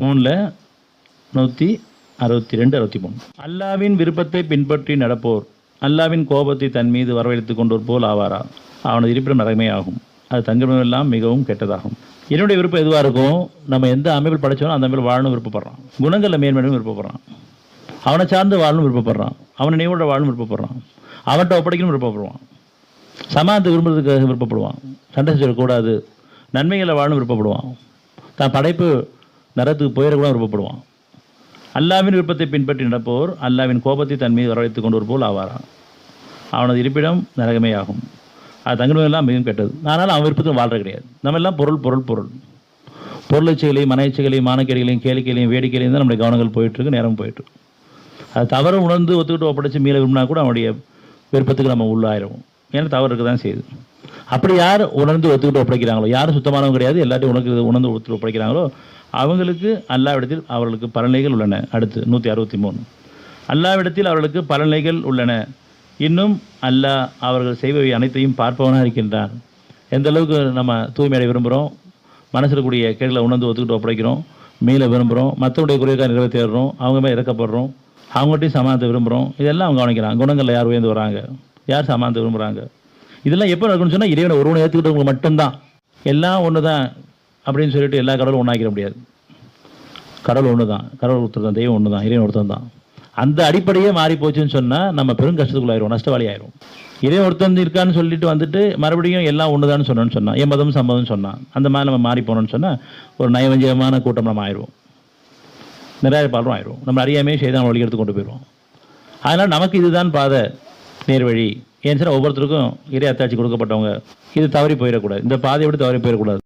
3ல் 162 63. அல்லாவின் விருப்பத்தை பின்பற்றி நடப்போர் அல்லாவின் கோபத்தை தன் மீது வரவழைத்துக் கொண்டோர் போல் ஆவாரா, அவனது இருப்பிடம் நரகமே ஆகும், அது தங்குமிடமெல்லாம் மிகவும் கெட்டதாகும். என்னுடைய விருப்பம் எதுவாக இருக்கும், நம்ம எந்த அமைப்பில் படைச்சோனோ அந்த அமைப்பில் வாழணும் விருப்பப்படுறான், குணங்களில் மேன்மேலும் விருப்பப்படுறான், அவனை சார்ந்து வாழணும் விருப்பப்படுறான், அவனை நினைவோட வாழணும் விருப்பப்படுறான், அவன்கிட்ட ஒப்படைக்கணும் விருப்பப்படுவான், சமாதத்தை விரும்புறதுக்கு விருப்பப்படுவான், சண்டை செய்யக்கூடாது, நன்மைகளை வாழணும் விருப்பப்படுவான், தான் படைப்பு நரகத்துக்கு போயிடக்கூட விருப்பப்படுவான். அல்லாவின் விருப்பத்தை பின்பற்றி நடப்போர் அல்லாவின் கோபத்தை தன் மீது வரவழைத்துக் கொண்டோர் போல் ஆவாரா, அவனது இருப்பிடம் நரகமே ஆகும், அது தங்குமிடமெல்லாம் மிகவும் கெட்டது. அதனால் அவன் விருப்பத்தில் வாழ்றது கிடையாது. நம்ம எல்லாம் பொருள் பொருள் பொருள் பொருளச்சைகளையும் மனைச்சைகளையும் மானக்கேடுகளையும் கேளிக்கைகளையும் வேடிக்கையிலையும் தான் நம்முடைய கவனங்கள் போயிட்டுருக்கு, நேரம் போயிட்டுருக்கு. அது தவறு உணர்ந்து ஒத்துக்கிட்டு ஒப்படைச்சு மீள விரும்பினா கூட அவனுடைய விருப்பத்துக்கு நம்ம உள்ளாயிரும். ஏன்னா தவறு இருக்க தான் செய்யுது. அப்படி யார் உணர்ந்து ஒத்துக்கிட்டு ஒப்படைக்கிறாங்களோ, யாரும் சுத்தமானவங்க கிடையாது, எல்லாத்தையும் உணர்ந்து ஒத்துக்கிட்டு ஒப்படைக்கிறாங்களோ அவங்களுக்கு அல்லாவிடத்தில் அவர்களுக்கு பலன்கள் உள்ளன. அடுத்து 163. அல்லாவிடத்தில் அவர்களுக்கு பலன்கள் உள்ளன. இன்னும் அல்லாஹ் அவர்கள் செய்பவை அனைத்தையும் பார்ப்பவனாக இருக்கின்றான். எந்த அளவுக்கு நம்ம தூய்மையை விரும்புகிறோம், மனசில் கூடிய கேடுகளை உணர்ந்து ஒத்துக்கிட்டு ஒப்படைக்கிறோம், மீள விரும்புகிறோம், மற்றவருடைய குறைக்காக நிறைவேற்றுறோம், அவங்க மேலே இறக்கப்படுறோம், அவங்கள்ட்டையும் சமாதானத்தை விரும்புகிறோம், இதெல்லாம் அவங்க கவனிக்கிறாங்க. குணங்களில் யார் உயர்ந்து வராங்க, யார் சமாதானத்தை விரும்புகிறாங்க, இதெல்லாம் எப்போ நடக்குன்னு சொன்னால் இறைவனை ஒருவனை ஏற்றுக்கிட்டவங்க மட்டும்தான். எல்லாம் ஒன்று தான் அப்படின்னு சொல்லிட்டு எல்லா கடவுளும் ஒன்றாக்கிட முடியாது. கடவுள் ஒன்று தான், கடவுள் ஒருத்தர் தான், தெய்வம் ஒன்று தான், இறைவன் ஒருத்தன் தான். அந்த அடிப்படையே மாறி போச்சுன்னு சொன்னால் நம்ம பெரும் கஷ்டத்துக்குள்ளாயிரும், நஷ்டவாளி ஆயிரும். இறைவன் ஒருத்தன் இருக்கான்னு சொல்லிட்டு வந்துட்டு மறுபடியும் எல்லாம் ஒன்று தான் சொன்னான், எம்மதம் சம்மதம் சொன்னான், அந்த மாதிரி நம்ம மாறி போனோம்னு சொன்னால் ஒரு நயவஞ்சகமான கூட்டம் நம்ம ஆயிடுவோம், நிராகரிப்பாளரும் ஆயிடுவோம், நம்ம அறியாமையே செய்தான் வழி எடுத்து கொண்டு போயிடுவோம். அதனால் நமக்கு இதுதான் பாதை நேர்வழி. ஏன்னு சொன்னால் ஒவ்வொருத்தருக்கும் இறை அத்தாட்சி கொடுக்கப்பட்டவங்க இது தவறி போயிடக்கூடாது, இந்த பாதையை விட்டு தவறி போயிடக்கூடாது.